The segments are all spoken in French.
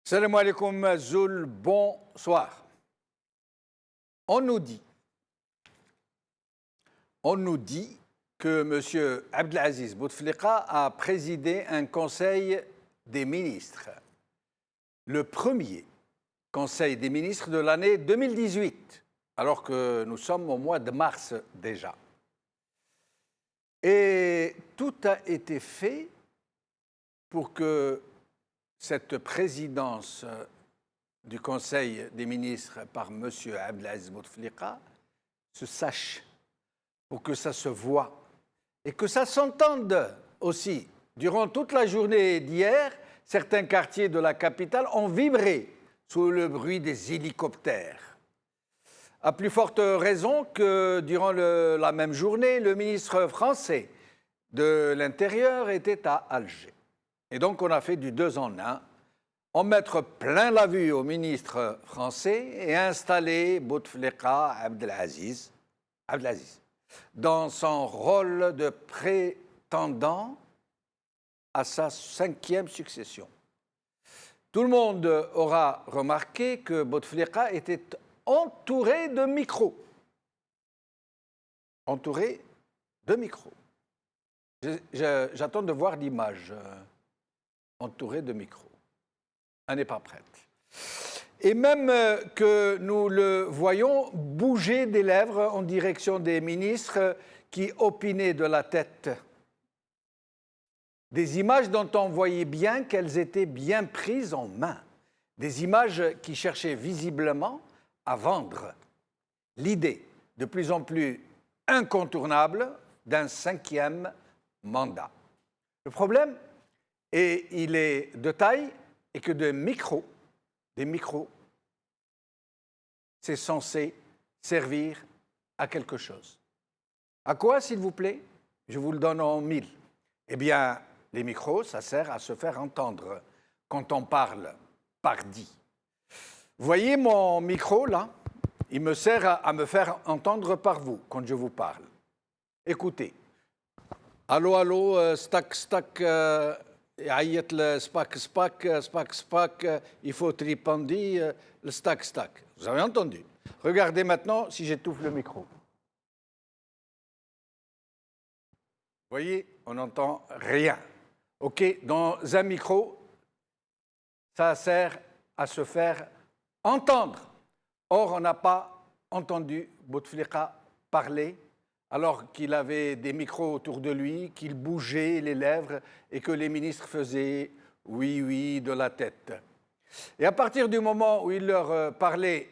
Salam alaikum Zoul, bonsoir. On nous dit que M. Abdelaziz Bouteflika a présidé un conseil des ministres, le premier conseil des ministres de l'année 2018, alors que nous sommes au mois de mars déjà. Et tout a été fait pour que cette présidence du Conseil des ministres par M. Abdelaziz Bouteflika se sache, pour que ça se voie et que ça s'entende aussi. Durant toute la journée d'hier, certains quartiers de la capitale ont vibré sous le bruit des hélicoptères. À plus forte raison que durant la même journée, le ministre français de l'Intérieur était à Alger. Et donc, on a fait du 2 en 1, en mettre plein la vue au ministre français et installer Bouteflika Abdelaziz dans son rôle de prétendant à sa 5e succession. Tout le monde aura remarqué que Bouteflika était entouré de micros. Entouré de micros. J'attends de voir l'image. Entouré de micros. Elle n'est pas prête. Et même que nous le voyons bouger des lèvres en direction des ministres qui opinaient de la tête. Des images dont on voyait bien qu'elles étaient bien prises en main. Des images qui cherchaient visiblement à vendre l'idée de plus en plus incontournable d'un 5e mandat. Le problème, et il est de taille, et que des micros, c'est censé servir à quelque chose. À quoi, s'il vous plaît? Je vous le donne en 1000. Eh bien, les micros, ça sert à se faire entendre quand on parle pardi. Vous voyez mon micro, là? Il me sert à me faire entendre par vous quand je vous parle. Écoutez. Allô, allô, stack, stack... يعيط السباك سباك سباك سباك il faut tripandi le stack stack. Vous avez entendu? Regardez maintenant si j'étouffe le micro. Vous voyez, on n'entend rien. OK, dans un micro, ça sert à se faire entendre. Or, on n'a pas entendu Bouteflika parler alors qu'il avait des micros autour de lui, qu'il bougeait les lèvres et que les ministres faisaient « oui, oui » de la tête. Et à partir du moment où il leur parlait,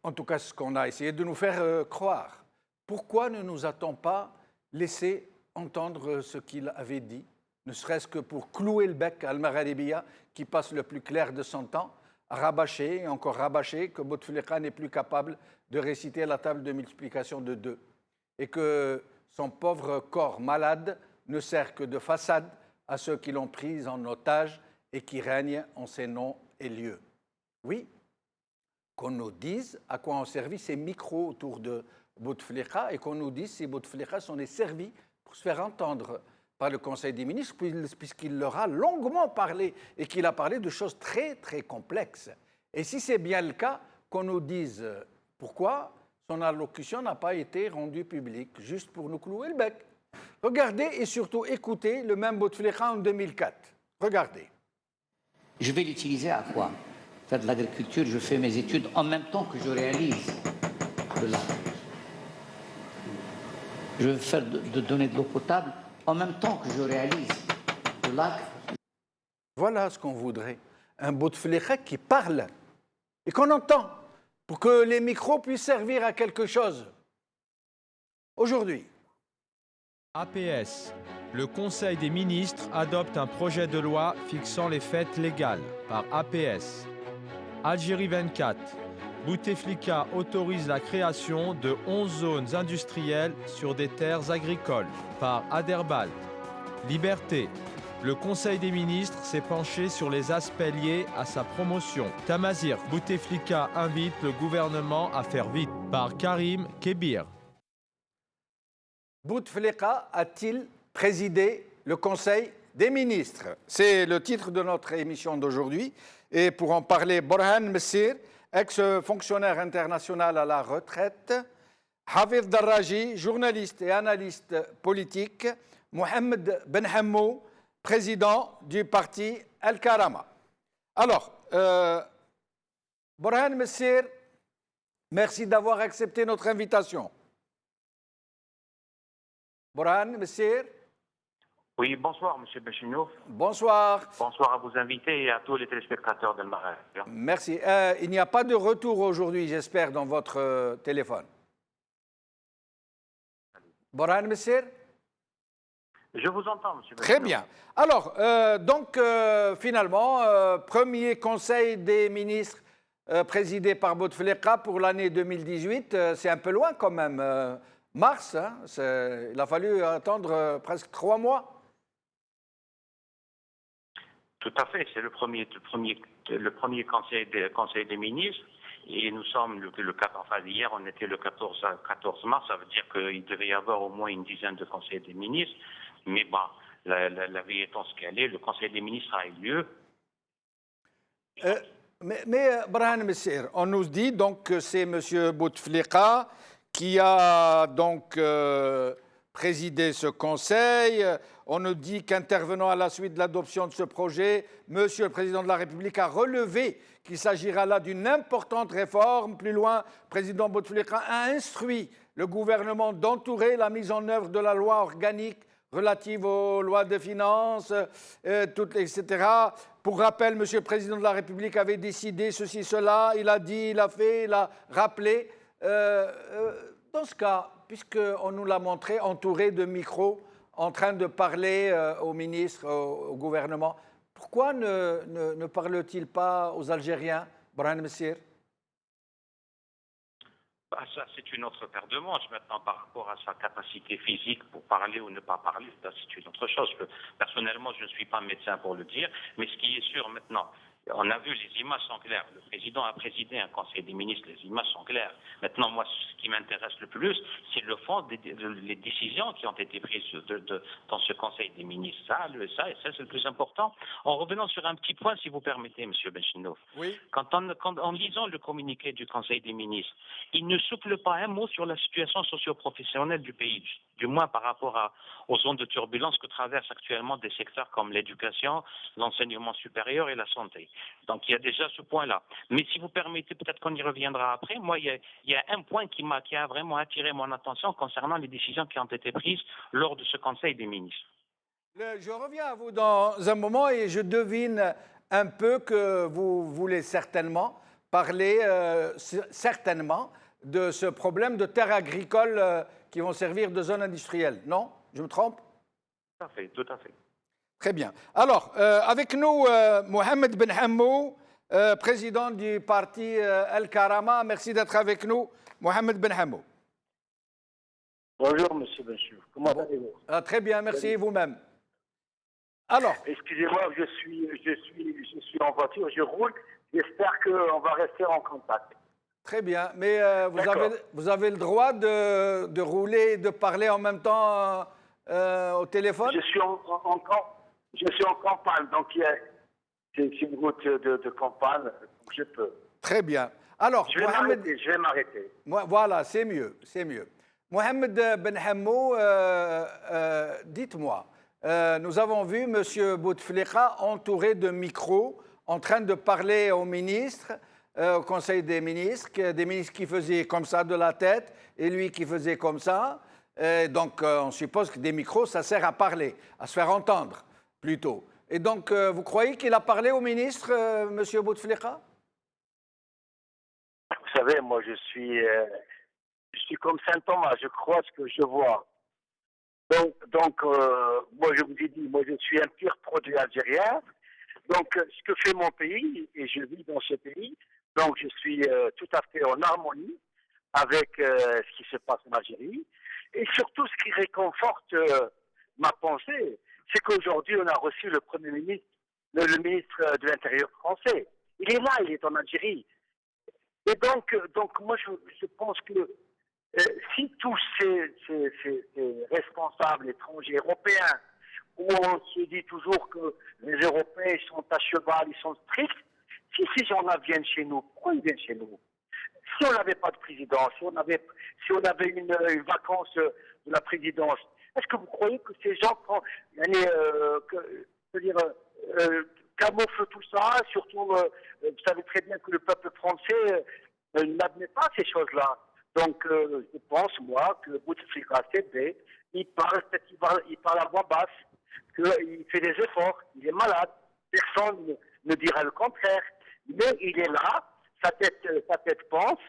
en tout cas ce qu'on a essayé de nous faire croire, pourquoi ne nous a-t-on pas laissé entendre ce qu'il avait dit, ne serait-ce que pour clouer le bec à Al-Magharibiya, qui passe le plus clair de son temps, à rabâcher et encore rabâcher que Bouteflika n'est plus capable de réciter la table de multiplication de 2. Et que son pauvre corps malade ne sert que de façade à ceux qui l'ont pris en otage et qui règnent en ces noms et lieux. Oui, qu'on nous dise à quoi ont servi ces micros autour de Bouteflika et qu'on nous dise si Bouteflika s'en est servi pour se faire entendre par le Conseil des ministres, puisqu'il leur a longuement parlé et qu'il a parlé de choses très, très complexes. Et si c'est bien le cas, qu'on nous dise pourquoi son allocution n'a pas été rendue publique, juste pour nous clouer le bec. Regardez et surtout écoutez le même Bouteflika en 2004. Regardez. Je vais l'utiliser à quoi? Faire de l'agriculture, je fais mes études en même temps que je réalise de l'art. Je vais faire donner de l'eau potable en même temps que je réalise de l'art. Voilà ce qu'on voudrait. Un Bouteflika qui parle et qu'on entend, pour que les micros puissent servir à quelque chose. Aujourd'hui. APS. Le Conseil des ministres adopte un projet de loi fixant les fêtes légales par APS. Algérie 24. Bouteflika autorise la création de 11 zones industrielles sur des terres agricoles par Aderbal. Liberté. Le Conseil des ministres s'est penché sur les aspects liés à sa promotion. Tamazir, Bouteflika invite le gouvernement à faire vite par Karim Kébir. Bouteflika a-t-il présidé le Conseil des ministres? C'est le titre de notre émission d'aujourd'hui. Et pour en parler, Borhan Messir, ex-fonctionnaire international à la retraite, Hafid Darraji, journaliste et analyste politique, Mohamed Ben Hammou, président du parti Al-Karama. Alors, Borhan Messir, merci d'avoir accepté notre invitation. Borhan Messir. Oui, bonsoir, M. Bechinouf. Bonsoir. Bonsoir à vos invités et à tous les téléspectateurs de Maghreb. Merci. Il n'y a pas de retour aujourd'hui, j'espère, dans votre téléphone. Borhan Messir? Je vous entends, M. Bechinouf. Très bien. Alors, finalement, premier conseil des ministres présidé par Bouteflika pour l'année 2018, c'est un peu loin quand même. Mars, hein, il a fallu attendre presque 3 mois. Tout à fait, c'est le premier conseil des ministres. Et nous sommes le 4, enfin hier, on était le 14 mars, ça veut dire qu'il devait y avoir au moins une dizaine de conseils des ministres. Mais bon, la vie étant ce qu'elle est, le conseil des ministres a eu lieu. Mais Borhan Messir, on nous dit donc que c'est M. Bouteflika qui a donc présidé ce conseil. On nous dit qu'intervenant à la suite de l'adoption de ce projet, M. le Président de la République a relevé qu'il s'agira là d'une importante réforme. Plus loin, le Président Bouteflika a instruit le gouvernement d'entourer la mise en œuvre de la loi organique relative aux lois de finances, etc. Pour rappel, M. le Président de la République avait décidé ceci, cela, il a dit, il a fait, il a rappelé. Dans ce cas, puisqu'on nous l'a montré, entouré de micros, en train de parler aux ministres, au gouvernement, pourquoi ne parle-t-il pas aux Algériens, Borhan Messir? Ça, c'est une autre paire de manches. Maintenant, par rapport à sa capacité physique pour parler ou ne pas parler, ça, c'est une autre chose. Personnellement, je ne suis pas médecin pour le dire, mais ce qui est sûr maintenant, on a vu, les images sont claires. Le président a présidé un conseil des ministres, les images sont claires. Maintenant, moi, ce qui m'intéresse le plus, c'est le fond des décisions qui ont été prises dans ce conseil des ministres. Ça, c'est le plus important. En revenant sur un petit point, si vous permettez, M. Benchinouf. Oui. En lisant le communiqué du conseil des ministres, il ne souffle pas un mot sur la situation socio-professionnelle du pays, du moins par rapport aux zones de turbulence que traversent actuellement des secteurs comme l'éducation, l'enseignement supérieur et la santé. Donc il y a déjà ce point-là. Mais si vous permettez, peut-être qu'on y reviendra après. Moi, il y a un point qui a vraiment attiré mon attention concernant les décisions qui ont été prises lors de ce Conseil des ministres. Je reviens à vous dans un moment et je devine un peu que vous voulez certainement parler certainement de ce problème de terres agricoles qui vont servir de zone industrielle. Non? Je me trompe? Tout à fait, tout à fait. Très bien. Alors, avec nous, Mohamed Ben Hammou, président du parti Al-Karama. Merci d'être avec nous, Mohamed Ben Hammou. Bonjour, M. Benchou. Comment allez-vous? Très bien, merci, vous-même. Alors. Excusez-moi, je suis en voiture, je roule. J'espère qu'on va rester en contact. Très bien, mais vous avez le droit de rouler et de parler en même temps au téléphone? Je suis en campagne, donc c'est une route de campagne, donc je peux. Très bien. Alors, je vais m'arrêter. Voilà, c'est mieux, c'est mieux. Mohamed Ben Hammou, dites-moi, nous avons vu M. Bouteflika entouré de micros en train de parler aux ministres, au Conseil des ministres qui faisaient comme ça de la tête et lui qui faisait comme ça. Donc, on suppose que des micros, ça sert à parler, à se faire entendre plutôt. Et donc, vous croyez qu'il a parlé au ministre, M. Bouteflika? Vous savez, moi, je suis comme Saint Thomas, je crois ce que je vois. Donc moi, je vous ai dit, moi, je suis un pur produit algérien. Donc, ce que fait mon pays, et je vis dans ce pays, donc je suis tout à fait en harmonie avec ce qui se passe en Algérie. Et surtout, ce qui réconforte ma pensée, c'est qu'aujourd'hui, on a reçu le Premier ministre, le ministre de l'Intérieur français. Il est là, il est en Algérie. Et donc moi, je pense que si tous ces responsables étrangers européens, où on se dit toujours que les Européens sont à cheval, ils sont stricts, Si ces gens-là viennent chez nous, pourquoi ils viennent chez nous? Si on n'avait pas de président, si on avait une vacance de la présidence, est-ce que vous croyez que ces gens camouflent tout ça? Surtout, vous savez très bien que le peuple français n'admet pas ces choses-là. Donc, je pense, moi, que Bouteflika, il parle à voix basse, qu'il fait des efforts, il est malade. Personne ne dira le contraire. Mais il est là, sa tête pense.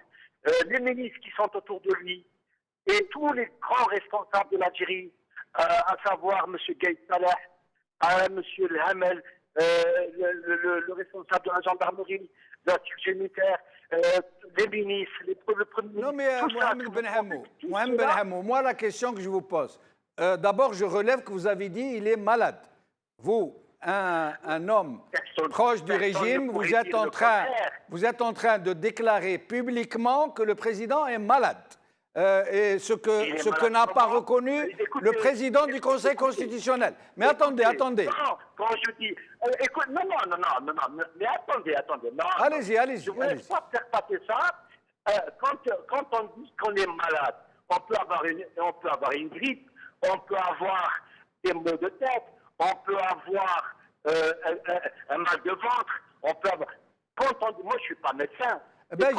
Les ministres qui sont autour de lui et tous les grands responsables de l'Algérie, à savoir M. Gaït Salah, M. El Hamel, le responsable de la gendarmerie, de la sécurité militaire, les ministres, le premier ministre. Non, mais Mohamed Ben Hamou, moi, la question que je vous pose, d'abord, je relève que vous avez dit il est malade. Vous, un homme proche du régime, vous êtes en train de déclarer publiquement que le président est malade. Et ce que n'a pas reconnu le président du Conseil constitutionnel. Mais attendez. Non, quand je dis... écoute, non, mais attendez. Non, allez-y. Je ne voulais pas faire passer ça. Quand on dit qu'on est malade, on peut avoir une grippe, on peut avoir des maux de tête, on peut avoir un mal de ventre, on peut avoir... moi, je ne suis pas médecin.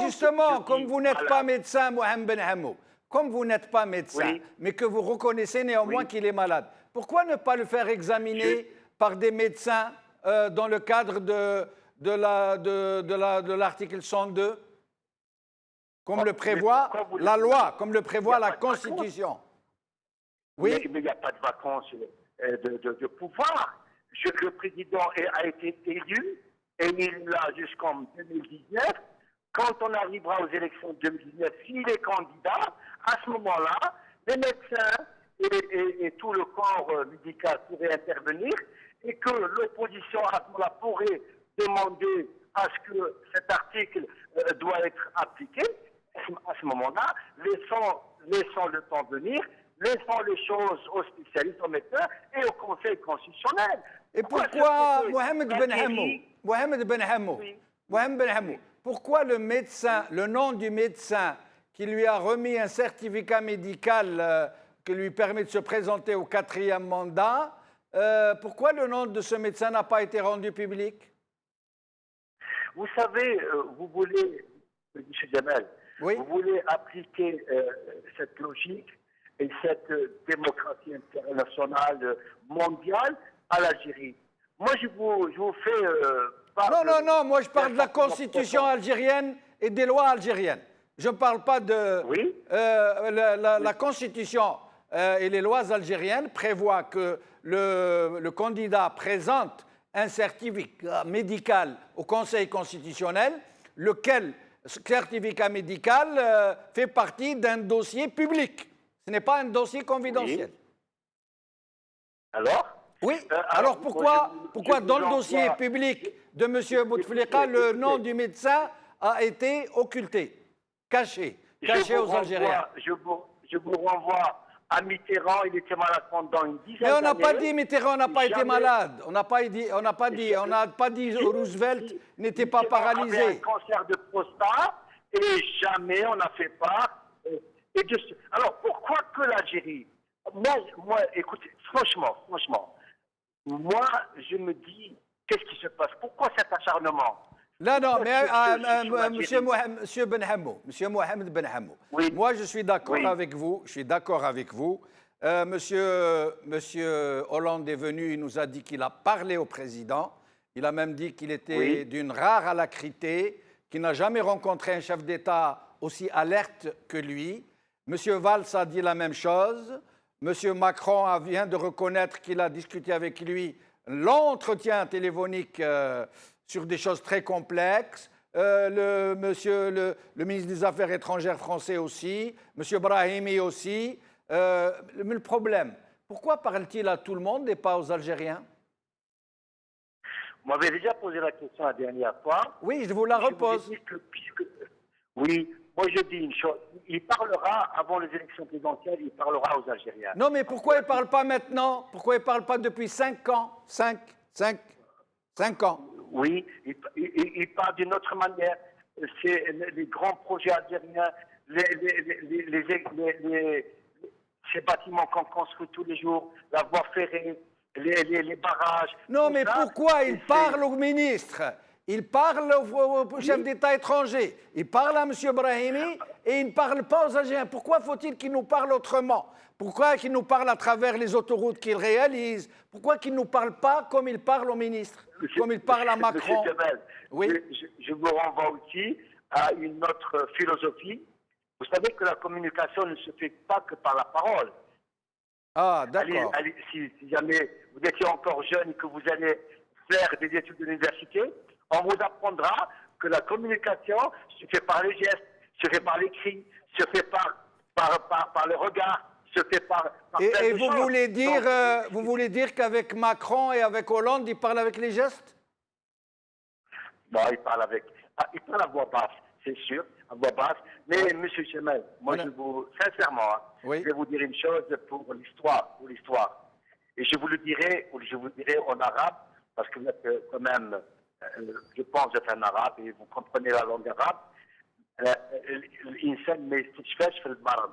Justement, comme vous n'êtes pas médecin, Mohamed Ben Hamou, comme vous n'êtes pas médecin, mais que vous reconnaissez néanmoins qu'il est malade, pourquoi ne pas le faire examiner par des médecins dans le cadre de l'article 102, comme le prévoit la loi, comme le prévoit la Constitution? Oui. Mais il n'y a pas de vacances de pouvoir. Le président a été élu, et il l'a jusqu'en 2019. Quand on arrivera aux élections de 2019, s'il est candidat, à ce moment-là, les médecins et tout le corps médical pourraient intervenir et que l'opposition à ce moment-là pourrait demander à ce que cet article doit être appliqué. À ce moment-là, laissons le temps venir, laissons les choses aux spécialistes, aux médecins et au Conseil constitutionnel. Et pourquoi, Mohamed Ben Hamou, pourquoi le nom du médecin qui lui a remis un certificat médical qui lui permet de se présenter au 4e mandat, pourquoi le nom de ce médecin n'a pas été rendu public? Vous savez, vous voulez, M. Jamel, vous voulez appliquer cette logique et cette démocratie internationale mondiale à l'Algérie. Moi, je vous fais... Non, moi je parle de la constitution algérienne et des lois algériennes. Je ne parle pas de... Oui. La constitution et les lois algériennes prévoient que le candidat présente un certificat médical au Conseil constitutionnel, lequel certificat médical fait partie d'un dossier public. Ce n'est pas un dossier confidentiel. Oui. Alors? Oui. Alors pourquoi dans le dossier public de M. Bouteflika, le nom du médecin a été occulté, caché aux Algériens? Je vous renvoie à Mitterrand, il était malade pendant une dizaine d'années. Mais on n'a pas dit Mitterrand n'a pas été malade. On n'a pas dit Roosevelt n'était pas paralysé. Il avait un cancer de prostate et jamais on n'a fait part. Alors pourquoi que l'Algérie? Moi, écoutez, franchement, moi, je me dis, qu'est-ce qui se passe? Pourquoi cet acharnement? Non, mais Monsieur Mohamed Ben Hamou, oui. Moi je suis d'accord avec vous, Monsieur Hollande est venu, il nous a dit qu'il a parlé au président, il a même dit qu'il était d'une rare alacrité, qu'il n'a jamais rencontré un chef d'État aussi alerte que lui. Monsieur Valls a dit la même chose. Monsieur Macron vient de reconnaître qu'il a discuté avec lui l'entretien téléphonique sur des choses très complexes. Le ministre des Affaires étrangères français aussi, monsieur Brahimi aussi. Mais le problème, pourquoi parle-t-il à tout le monde et pas aux Algériens? Vous m'avez déjà posé la question la dernière fois. Oui, je vous la repose. Oui. Moi, je dis une chose. Il parlera, avant les élections présidentielles, il parlera aux Algériens. Non, mais pourquoi il ne parle pas maintenant? Pourquoi il ne parle pas depuis 5 ans? 5 ans. Oui, il parle d'une autre manière. C'est les grands projets algériens, ces bâtiments qu'on construit tous les jours, la voie ferrée, les barrages. Non, tout mais ça, pourquoi il c'est- parle au ministre? Il parle au chef d'État étranger. Il parle à M. Brahimi et il ne parle pas aux Algériens. Pourquoi faut-il qu'il nous parle autrement? Pourquoi qu'il nous parle à travers les autoroutes qu'il réalise? Pourquoi qu'il ne nous parle pas comme il parle au ministre, comme il parle à Macron? Monsieur Jamel, Oui. je vous renvoie aussi à une autre philosophie. Vous savez que la communication ne se fait pas que par la parole. Ah, d'accord. Si jamais vous étiez encore jeune et que vous allez faire des études d'université, on vous apprendra que la communication se fait par les gestes, se fait par l'écrit, se fait par le regard, se fait par Et plein de vous choses. voulez dire, Donc, vous voulez dire qu'avec Macron et avec Hollande, il parle avec les gestes? bon, il parle à voix basse, c'est sûr, à voix basse. Mais Monsieur Chemel, moi Voilà. sincèrement, hein, Oui. je vais vous dire une chose pour l'histoire, Et je vous le dirai, en arabe, parce que vous êtes quand même, je pense, vous êtes un arabe et vous comprenez la langue arabe. الإنسان ما يستشفاش في المرض.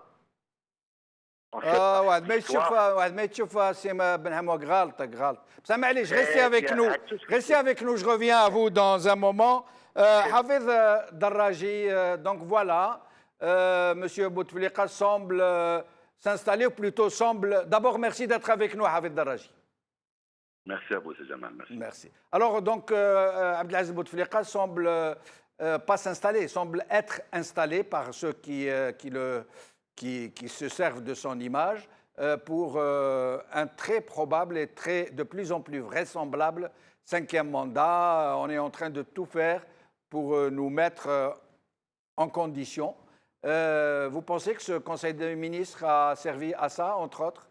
En fait, واحد ما l'histoire, يشوفها واحد ما يشوفها سي بن حموك غلط بس معليش Eh restez bien, avec nous je reviens à vous dans un moment Hafez Darraji donc voilà monsieur Bouteflika semble s'installer ou plutôt semble d'abord merci d'être avec nous Hafez Darraji. Merci à vous, c'est Jamal. Merci. Alors donc Abdelaziz Bouteflika semble pas s'installer, semble être installé par ceux qui se servent de son image pour un très probable et de plus en plus vraisemblable 5e mandat. On est en train de tout faire pour nous mettre en condition. Vous pensez que ce Conseil des ministres a servi à ça, entre autres?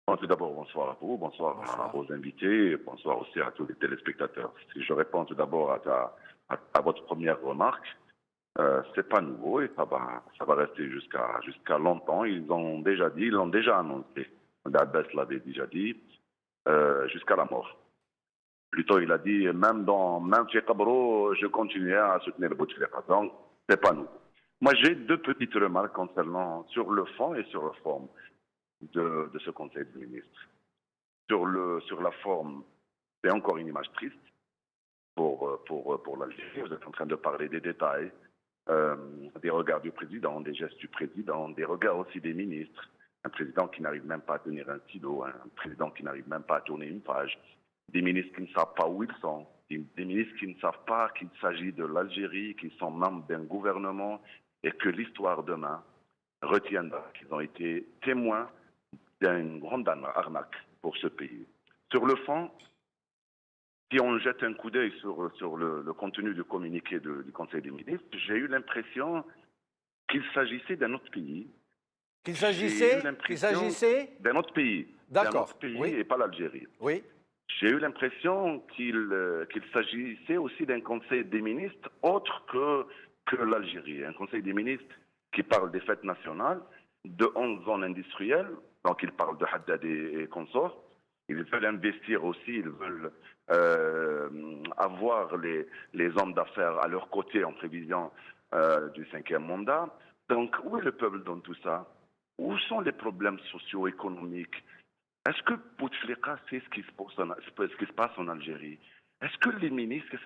Bon, tout d'abord, bonsoir à vous, bonsoir à vos invités, et bonsoir aussi à tous les téléspectateurs. Si je réponds tout d'abord à votre première remarque, c'est pas nouveau et ça va rester jusqu'à longtemps. Ils l'ont déjà annoncé. Abbas l'avait déjà dit, jusqu'à la mort. Plutôt, il a dit, même chez Kabro, je continuais à soutenir le Bouteflika. Donc, c'est pas nouveau. Moi, j'ai deux petites remarques concernant sur le fond et sur la forme de ce Conseil des ministres. Sur la forme, c'est encore une image triste pour l'Algérie. Vous êtes en train de parler des détails, des regards du président, des gestes du président, des regards aussi des ministres. Un président qui n'arrive même pas à tenir un stylo, un président qui n'arrive même pas à tourner une page, des ministres qui ne savent pas où ils sont, des ministres qui ne savent pas qu'il s'agit de l'Algérie, qui sont membres d'un gouvernement et que l'histoire demain retiendra qu'ils ont été témoins d'une grande arnaque pour ce pays. Sur le fond, si on jette un coup d'œil sur le contenu du communiqué du Conseil des ministres, j'ai eu l'impression qu'il s'agissait d'un autre pays. Qu'il s'agissait d'un autre pays. D'accord. D'un autre pays, oui. Et pas l'Algérie. Oui. J'ai eu l'impression qu'il s'agissait aussi d'un Conseil des ministres autre que l'Algérie. Un Conseil des ministres qui parle des fêtes nationales, de 11 zones industrielles, donc ils parlent de Haddad et consorts. Ils veulent investir aussi, ils veulent avoir les hommes d'affaires à leur côté en prévision du 5e mandat. Donc, où est le peuple dans tout ça? Où sont les problèmes socio-économiques? Est-ce que Bouteflika sait ce qui se passe en Algérie? Est-ce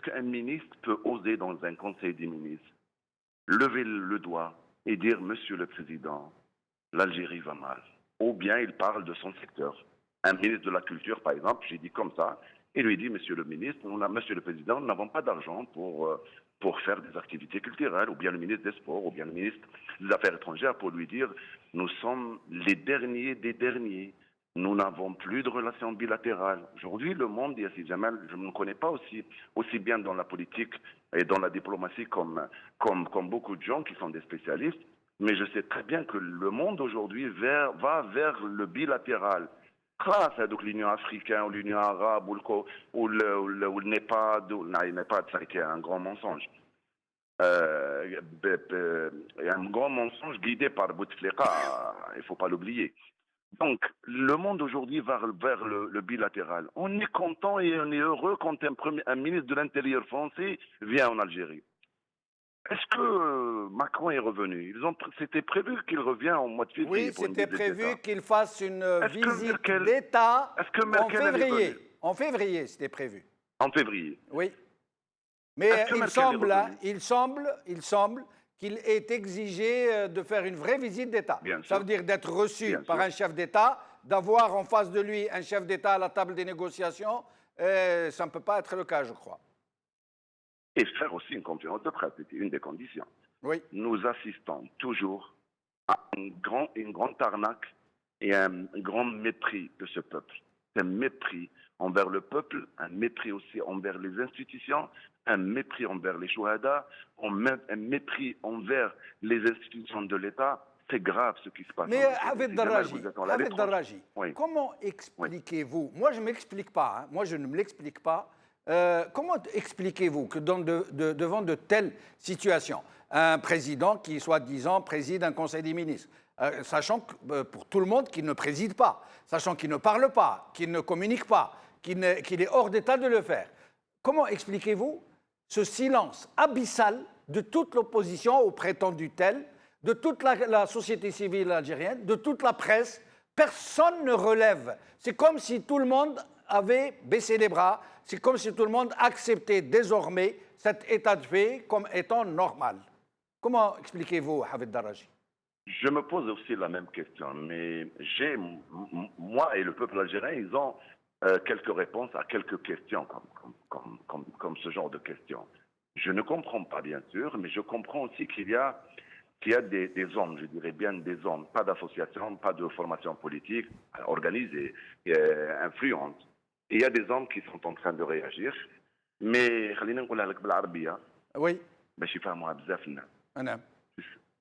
qu'un ministre peut oser dans un conseil des ministres lever le doigt et dire, Monsieur le Président, l'Algérie va mal? Ou bien il parle de son secteur. Un ministre de la Culture, par exemple, j'ai dit comme ça, il lui dit, Monsieur le ministre, Monsieur le Président, nous n'avons pas d'argent pour faire des activités culturelles, ou bien le ministre des Sports, ou bien le ministre des Affaires étrangères, pour lui dire, nous sommes les derniers des derniers. Nous n'avons plus de relations bilatérales. Aujourd'hui, le monde, Yassine Jamal, je ne me connais pas aussi bien dans la politique et dans la diplomatie comme beaucoup de gens qui sont des spécialistes, mais je sais très bien que le monde aujourd'hui va vers le bilatéral. Donc l'Union africaine, ou l'Union arabe, ou le Népal, ça a été un grand mensonge. Un grand mensonge guidé par Bouteflika, il ne faut pas l'oublier. Donc, le monde aujourd'hui va vers le bilatéral. On est content et on est heureux quand un ministre de l'Intérieur français vient en Algérie. Est-ce que Macron est revenu? C'était prévu qu'il revienne en mois de février. Oui, pour une c'était visite prévu d'État. qu'il fasse une Est-ce que visite Merkel- d'État est-ce que en Merkel elle est février. venue En février, c'était prévu. En février. Oui. Mais Est-ce que Merkel est il semble qu'il est exigé de faire une vraie visite d'État. Bien Ça sûr. veut dire d'être reçu Bien par sûr. un chef d'État, d'avoir en face de lui un chef d'État à la table des négociations. Ça ne peut pas être le cas, je crois. Et faire aussi une conférence de presse, c'était une des conditions. Oui. Nous assistons toujours à une grande arnaque et un grand mépris de ce peuple. Un mépris envers le peuple, un mépris aussi envers les institutions, un mépris envers les chouhadas, un mépris envers les institutions de l'État. C'est grave ce qui se passe. Mais en Algérie. Haved Si jamais Darraji, vous êtes dans la Haved détranche- Darraji, Oui. comment expliquez-vous, moi je ne m'explique pas, hein, moi je ne me l'explique pas, comment expliquez-vous que devant de telles situations, un président qui, soi-disant, préside un conseil des ministres, sachant que, pour tout le monde qu'il ne préside pas, sachant qu'il ne parle pas, qu'il ne communique pas, qu'il est hors d'état de le faire, comment expliquez-vous ce silence abyssal de toute l'opposition au prétendu tel, de toute la société civile algérienne, de toute la presse? Personne ne relève. C'est comme si tout le monde avait baissé les bras, c'est comme si tout le monde acceptait désormais cet état de fait comme étant normal. Comment expliquez-vous, Haved Darraji? Je me pose aussi la même question, mais moi et le peuple algérien, ils ont quelques réponses à quelques questions, comme ce genre de questions. Je ne comprends pas, bien sûr, mais je comprends aussi qu'il y a des hommes, je dirais bien des hommes, pas d'association, pas de formation politique organisée, influente. Et il y a des hommes qui sont en train de réagir, mais خلينا نقولها لك بالعربية Oui, باش يفهموها بزاف الناس. Anna.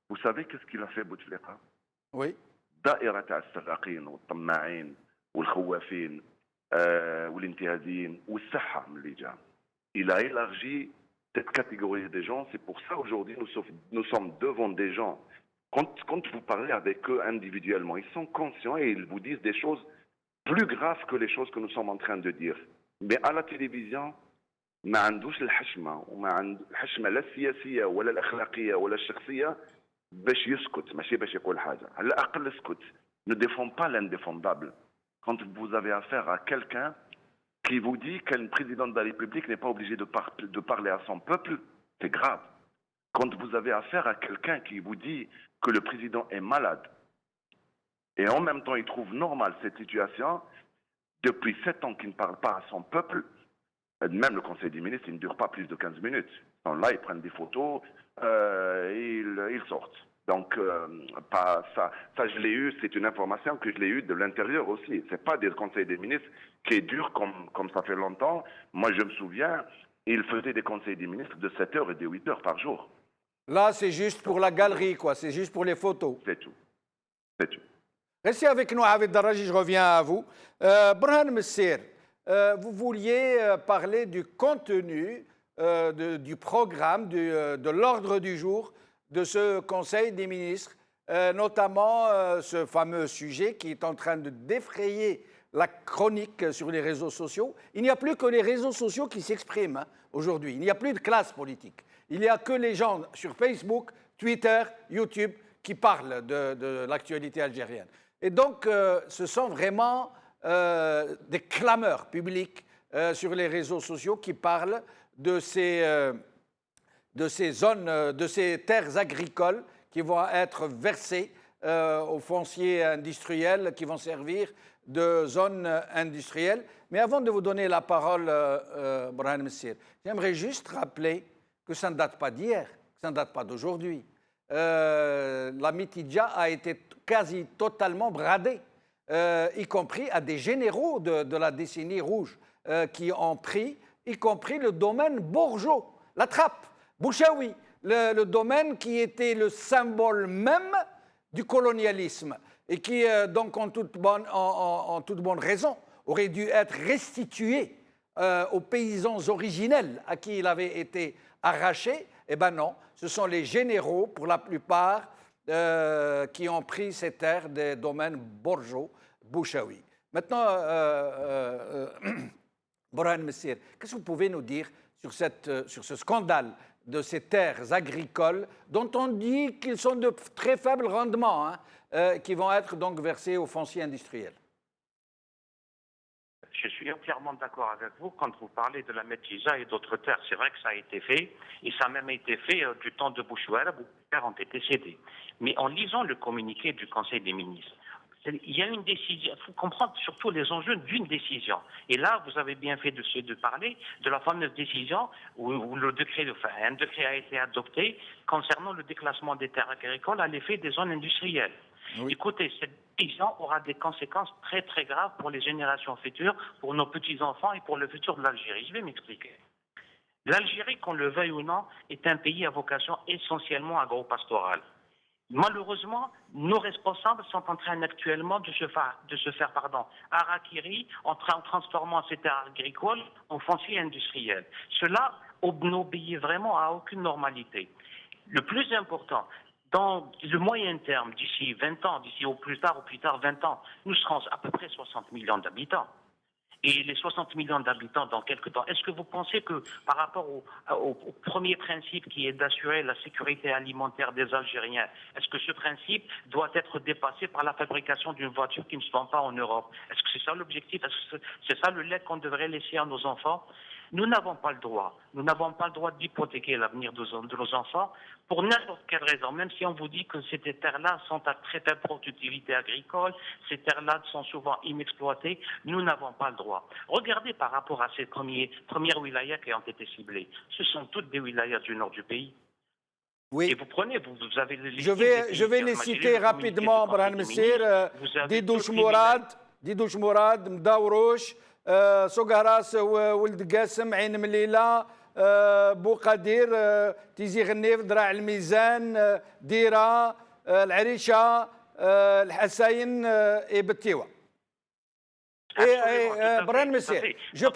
Vous savez qu'est-ce qu'il a fait Bouteflika? Oui, دائرة تاع السراقين والطماعين والخوافين والانتهازيين والسحة من اللي جا. Il a élargi cette catégorie de gens. C'est pour ça aujourd'hui nous sommes devant des gens. Quand vous parlez avec eux individuellement, ils sont conscients et ils vous disent des choses plus graves que les choses que nous sommes en train de dire. Mais à la télévision, ما عندوش الحشمة وما عنده الحشمة لا السياسية ولا الأخلاقية ولا الشخصية باش يسكت ماشي باش يقول حاجة. على الأقل اسكت. Ne défend pas l'indéfendable. Quand vous avez affaire à quelqu'un qui vous dit qu'un président de la République n'est pas obligé de parler à son peuple, c'est grave. Quand vous avez affaire à quelqu'un qui vous dit que le président est malade, et en même temps il trouve normal cette situation, depuis 7 ans qu'il ne parle pas à son peuple, même le Conseil des ministres, il ne dure pas plus de 15 minutes. Donc là, ils prennent des photos, ils sortent. Donc, ça, je l'ai eu, c'est une information que je l'ai eue de l'intérieur aussi. Ce n'est pas des conseils des ministres qui durent comme ça fait longtemps. Moi, je me souviens, ils faisaient des conseils des ministres de 7 heures et de 8 heures par jour. là c'est juste pour la galerie, quoi. C'est juste pour les photos. C'est tout. C'est tout. Restez avec nous, Haved Darraji, je reviens à vous. Brahim Messir, vous vouliez parler du contenu du programme, de l'ordre du jour de ce Conseil des ministres, notamment ce fameux sujet qui est en train de défrayer la chronique sur les réseaux sociaux. Il n'y a plus que les réseaux sociaux qui s'expriment aujourd'hui. Il n'y a plus de classe politique. Il n'y a que les gens sur Facebook, Twitter, YouTube qui parlent de l'actualité algérienne. Et donc, ce sont vraiment des clameurs publiques sur les réseaux sociaux qui parlent de ces zones, de ces terres agricoles qui vont être versées aux fonciers industriels qui vont servir de zones industrielles. Mais avant de vous donner la parole, Brahim Messir, j'aimerais juste rappeler que ça ne date pas d'hier, que ça ne date pas d'aujourd'hui. La Mitidja a été quasi totalement bradée, y compris à des généraux de la décennie rouge qui ont pris, y compris le domaine Bourgeot, la trappe, Bouchaoui, le domaine qui était le symbole même du colonialisme et qui, donc, en toute bonne raison, aurait dû être restitué aux paysans originels à qui il avait été arraché. Eh bien non, ce sont les généraux, pour la plupart, qui ont pris ces terres des domaines Borjo, Bouchaoui. Maintenant, Borhan Messir, qu'est-ce que vous pouvez nous dire sur ce scandale de ces terres agricoles dont on dit qu'ils sont de très faible rendement, qui vont être donc versés au foncier industriel? Je suis entièrement d'accord avec vous quand vous parlez de la Métisa et d'autres terres. C'est vrai que ça a été fait, et ça a même été fait du temps de Bouchouarab où les terres ont été cédées. Mais en lisant le communiqué du Conseil des ministres, il y a une décision, il faut comprendre surtout les enjeux d'une décision. Et là, vous avez bien fait de parler de la fameuse décision où un décret a été adopté concernant le déclassement des terres agricoles à l'effet des zones industrielles. Oui. Écoutez, cette décision aura des conséquences très très graves pour les générations futures, pour nos petits-enfants et pour le futur de l'Algérie. Je vais m'expliquer. L'Algérie, qu'on le veuille ou non, est un pays à vocation essentiellement agro-pastorale. Malheureusement, nos responsables sont en train actuellement de se faire harakiri en transformant ces terres agricoles en foncier industriel. Cela n'obéit vraiment à aucune normalité. Le plus important, dans le moyen terme, d'ici 20 ans, d'ici au plus tard 20 ans, nous serons à peu près 60 millions d'habitants. Et les 60 millions d'habitants dans quelques temps, est-ce que vous pensez que par rapport au premier principe qui est d'assurer la sécurité alimentaire des Algériens, est-ce que ce principe doit être dépassé par la fabrication d'une voiture qui ne se vend pas en Europe? Est-ce que c'est ça l'objectif? Est-ce que c'est ça le lait qu'on devrait laisser à nos enfants? Nous n'avons pas le droit. Nous n'avons pas le droit d'hypothéquer l'avenir de nos enfants pour n'importe quelle raison, même si on vous dit que ces terres-là sont à très faible productivité agricole, ces terres-là sont souvent inexploitées, nous n'avons pas le droit. Regardez par rapport à ces premières wilayas qui ont été ciblées. Ce sont toutes des wilayas du nord du pays. Oui. Et vous prenez, vous avez les Je vais les citer rapidement, Borhan Messir. Didouch Mourad, Mdaourouch, صقراس ولد قاسم عين مليلة بوقدير تيزي غنيف ذراع الميزان ديرة العريشة الحساين بتيوة. Borhan Messir, je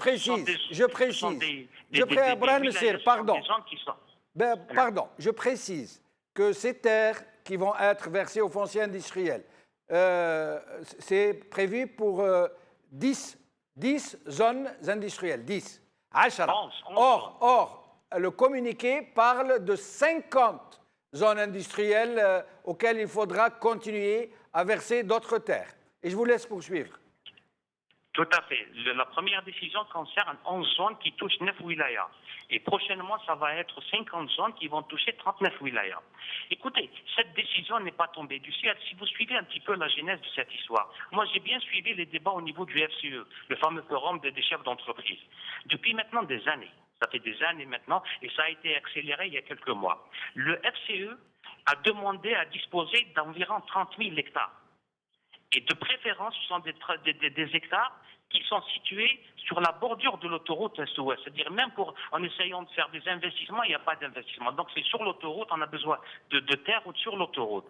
précise que ces terres qui vont être versées au foncier industriel, c'est prévu pour 10 zones industrielles, 10. 10. Or, le communiqué parle de 50 zones industrielles auxquelles il faudra continuer à verser d'autres terres. Et je vous laisse poursuivre. Tout à fait. La première décision concerne 11 zones qui touchent 9 wilayas. Et prochainement, ça va être 50 zones qui vont toucher 39 wilayas. Écoutez, cette décision n'est pas tombée du ciel. Si vous suivez un petit peu la genèse de cette histoire, moi j'ai bien suivi les débats au niveau du FCE, le fameux forum des chefs d'entreprise. Depuis maintenant des années, ça fait des années maintenant, et ça a été accéléré il y a quelques mois. Le FCE a demandé à disposer d'environ 30 000 hectares. Et de préférence, ce sont des hectares qui sont situés sur la bordure de l'autoroute Est-Ouest. C'est-à-dire même en essayant de faire des investissements, il n'y a pas d'investissement. Donc c'est sur l'autoroute, on a besoin de terre ou sur l'autoroute.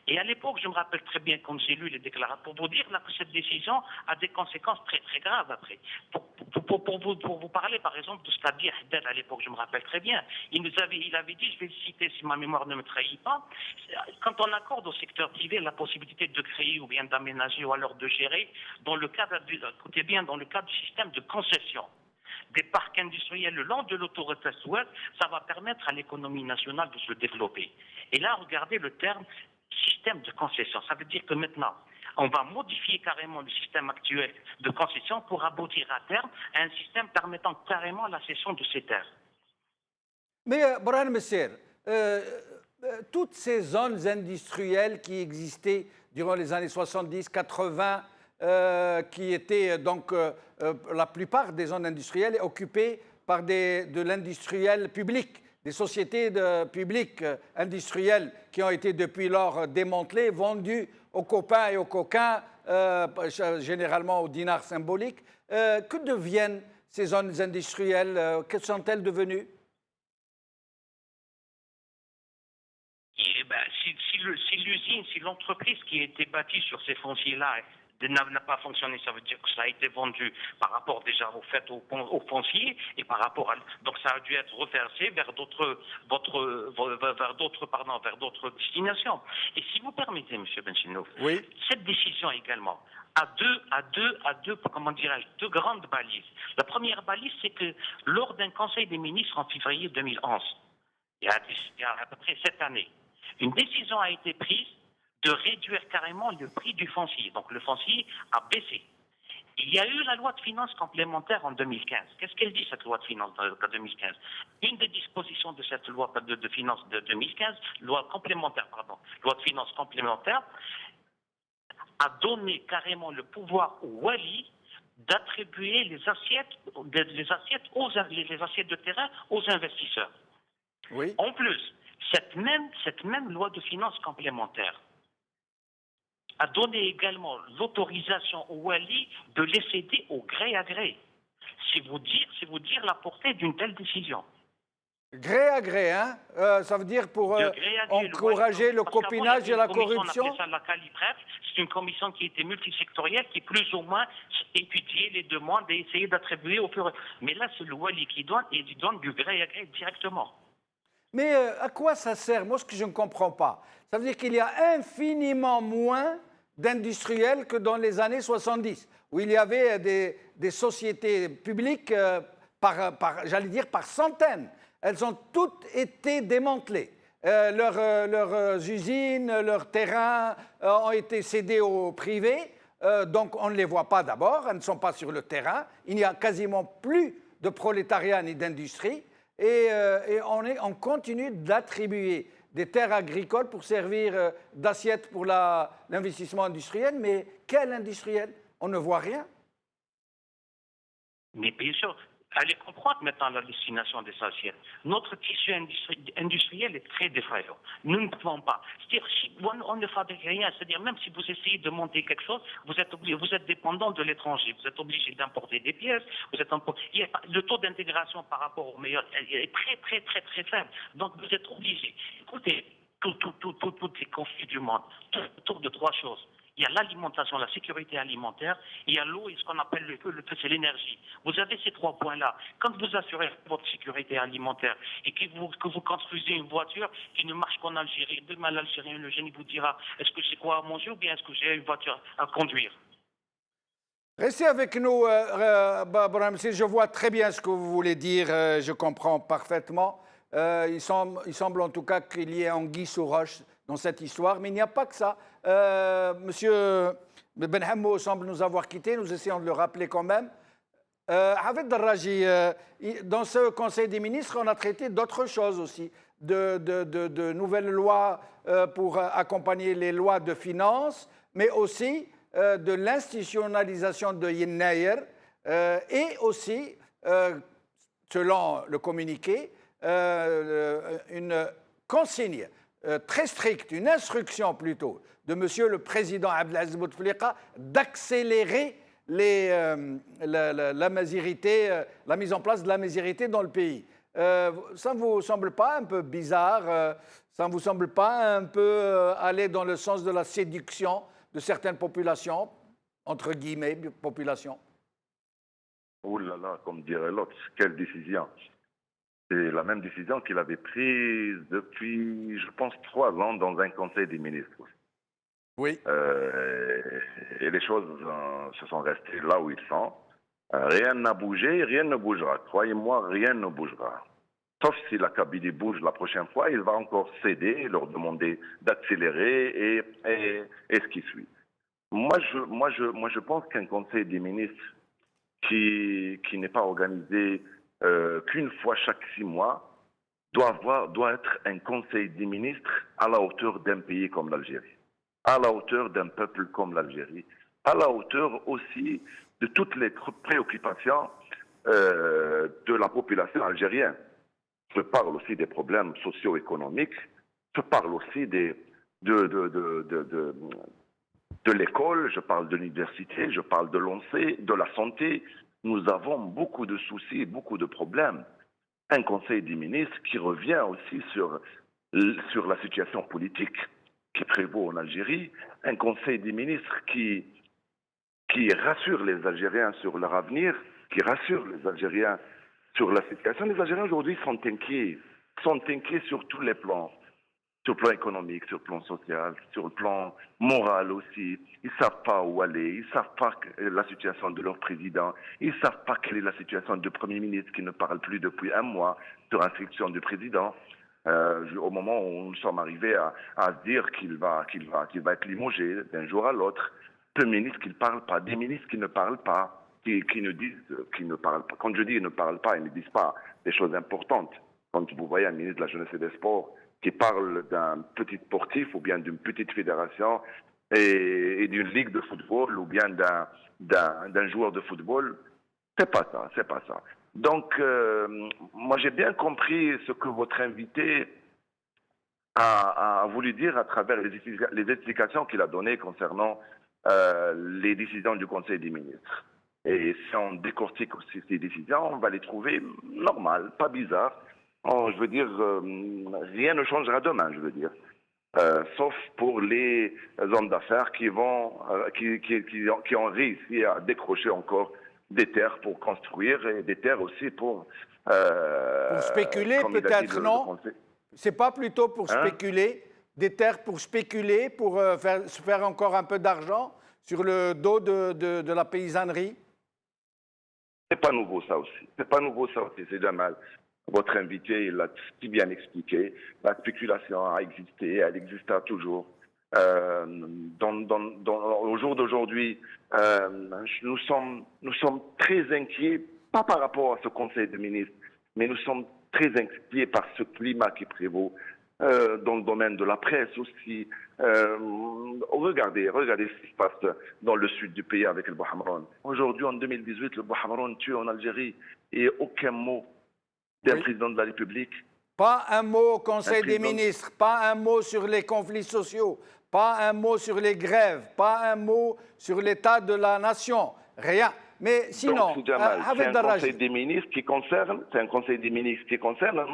Et à l'époque, je me rappelle très bien quand j'ai lu les déclarations, pour vous dire là, que cette décision a des conséquences très très graves après. Pour vous parler par exemple de Stadi Haddad à l'époque, je me rappelle très bien, il avait dit, je vais le citer si ma mémoire ne me trahit pas, quand on accorde au secteur privé la possibilité de créer ou bien d'aménager ou alors de gérer, dans le cadre du système de concession des parcs industriels le long de l'autoroute Est-Ouest, ça va permettre à l'économie nationale de se développer. Et là, regardez le terme système de concession. Ça veut dire que maintenant, on va modifier carrément le système actuel de concession pour aboutir à terme à un système permettant carrément la cession de ces terres. Mais, Borhan Messir, toutes ces zones industrielles qui existaient durant les années 70-80, qui étaient donc la plupart des zones industrielles occupées par de l'industriel public, des sociétés publiques industrielles qui ont été depuis lors démantelées, vendues aux copains et aux coquins, généralement au dinar symbolique. Que deviennent ces zones industrielles? Que sont-elles devenues? Si l'entreprise qui a été bâtie sur ces fonciers-là n'a pas fonctionné, ça veut dire que ça a été vendu par rapport déjà au fait au foncier et par rapport à donc ça a dû être reversé vers d'autres destinations. Et si vous permettez, M. Benchinouf, Oui. cette décision également a deux grandes balises. La première balise, c'est que lors d'un conseil des ministres en février 2011, il y a à peu près 7 années, une décision a été prise de réduire carrément le prix du foncier. Donc le foncier a baissé. Il y a eu la loi de finances complémentaire en 2015. Qu'est-ce qu'elle dit, cette loi de finances de 2015? Une des dispositions de cette loi de finances de 2015, loi de finances complémentaire, a donné carrément le pouvoir au Wali d'attribuer les assiettes de terrain aux investisseurs. Oui. En plus, cette même loi de finances complémentaire a donné également l'autorisation au Wali de les céder au gré à gré. C'est vous dire la portée d'une telle décision. Gré à gré, hein? Ça veut dire pour encourager le copinage et la corruption? On appelait ça la CALIPREF. C'est une commission qui était multisectorielle, qui plus ou moins étudiait les demandes et essayait d'attribuer au fur et à mesure. Mais là, c'est le Wali qui donne, et il donne du gré à gré directement. Mais à quoi ça sert? Moi, ce que je ne comprends pas, ça veut dire qu'il y a infiniment moins d'industriels que dans les années 70, où il y avait des sociétés publiques j'allais dire, par centaines. Elles ont toutes été démantelées. Leurs usines, leurs terrains ont été cédés au privé, donc on ne les voit pas d'abord, elles ne sont pas sur le terrain. Il n'y a quasiment plus de prolétariat ni d'industrie. Et on continue d'attribuer des terres agricoles pour servir d'assiette pour l'investissement industriel. Mais quel industriel? On ne voit rien. Mais bien sûr, allez comprendre maintenant la destination des assiettes. Notre tissu industriel est très défaillant. Nous ne pouvons pas. C'est-à-dire, si on ne fabrique rien, c'est-à-dire même si vous essayez de monter quelque chose, vous êtes dépendant de l'étranger. Vous êtes obligé d'importer des pièces. Le taux d'intégration par rapport au meilleur est très, très, très, très faible. Donc vous êtes obligé. Écoutez, tous les conflits du monde, autour de 3 choses. Il y a l'alimentation, la sécurité alimentaire, il y a l'eau et ce qu'on appelle c'est l'énergie. Vous avez ces 3 points-là. Quand vous assurez votre sécurité alimentaire et que vous construisez une voiture qui ne marche qu'en Algérie, demain l'Algérien, le génie vous dira est-ce que j'ai quoi à manger ou bien est-ce que j'ai une voiture à conduire? Restez avec nous, Brahim. Je vois très bien ce que vous voulez dire, je comprends parfaitement. Il semble en tout cas qu'il y ait anguille sous roche dans cette histoire, mais il n'y a pas que ça. Monsieur Benhammo semble nous avoir quittés, nous essayons de le rappeler quand même. Hafez Darraji, dans ce Conseil des ministres, on a traité d'autres choses aussi, de nouvelles lois pour accompagner les lois de finances, mais aussi de l'institutionnalisation de Yennayer et aussi, selon le communiqué, une consigne très stricte, une instruction plutôt, de Monsieur le Président Abdelaziz Bouteflika d'accélérer la mise en place de la mésérité dans le pays. Ça ne vous semble pas un peu bizarre? Ça ne vous semble pas un peu aller dans le sens de la séduction de certaines populations, entre guillemets, populations? Oh là là, comme dirait l'autre, quelle décision! C'est la même décision qu'il avait prise depuis, je pense, 3 ans dans un conseil des ministres. Oui. Et les choses se sont restées là où ils sont. Rien n'a bougé, rien ne bougera. Croyez-moi, rien ne bougera. Sauf si la Kabylie bouge la prochaine fois, il va encore céder, leur demander d'accélérer et ce qui suit. Moi, je pense qu'un conseil des ministres qui n'est pas organisé qu'une fois chaque 6 mois doit être un conseil des ministres à la hauteur d'un pays comme l'Algérie, à la hauteur d'un peuple comme l'Algérie, à la hauteur aussi de toutes les préoccupations de la population algérienne. Je parle aussi des problèmes socio-économiques, je parle aussi de l'école, je parle de l'université, je parle de l'ONCE, de la santé. Nous avons beaucoup de soucis, beaucoup de problèmes. Un conseil des ministres qui revient aussi sur la situation politique qui prévaut en Algérie, un conseil des ministres qui qui rassure les Algériens sur leur avenir, qui rassure les Algériens sur la situation. Les Algériens aujourd'hui sont inquiets sur tous les plans. Sur le plan économique, sur le plan social, sur le plan moral aussi. Ils ne savent pas où aller, ils ne savent pas la situation de leur président, ils ne savent pas quelle est la situation du Premier ministre qui ne parle plus depuis un mois sur instruction du président. Au moment où nous sommes arrivés à se dire qu'il va être limogé d'un jour à l'autre, peu de ministres qui ne parlent pas, des ministres qui ne parlent pas, qui ne parlent pas. Quand je dis ils ne parlent pas, ils ne disent pas des choses importantes. Quand vous voyez un ministre de la Jeunesse et des Sports qui parle d'un petit sportif ou bien d'une petite fédération et d'une ligue de football ou bien d'un joueur de football, c'est pas ça. Donc, moi j'ai bien compris ce que votre invité a voulu dire à travers les explications qu'il a données concernant les décisions du Conseil des ministres. Et si on décortique aussi ces décisions, on va les trouver normales, pas bizarres. Je veux dire, rien ne changera demain, je veux dire. Sauf pour les hommes d'affaires qui ont réussi à décrocher encore des terres pour construire et des terres aussi pour spéculer peut-être, non? C'est pas plutôt pour spéculer, des terres pour spéculer, pour se faire encore un peu d'argent sur le dos de la paysannerie? C'est pas nouveau ça aussi. C'est Jamal. Votre invité l'a si bien expliqué. La spéculation a existé, elle existera toujours. Au jour d'aujourd'hui, nous sommes très inquiets, pas par rapport à ce Conseil des ministres, mais nous sommes très inquiets par ce climat qui prévaut dans le domaine de la presse aussi. Regardez ce qui se passe dans le sud du pays avec le Bouhamron. Aujourd'hui, en 2018, le Bouhamron tue en Algérie et aucun mot d'un président de la République. Pas un mot au Conseil des ministres, pas un mot sur les conflits sociaux, pas un mot sur les grèves, pas un mot sur l'état de la nation, rien. Mais sinon, c'est un Conseil des ministres qui concerne,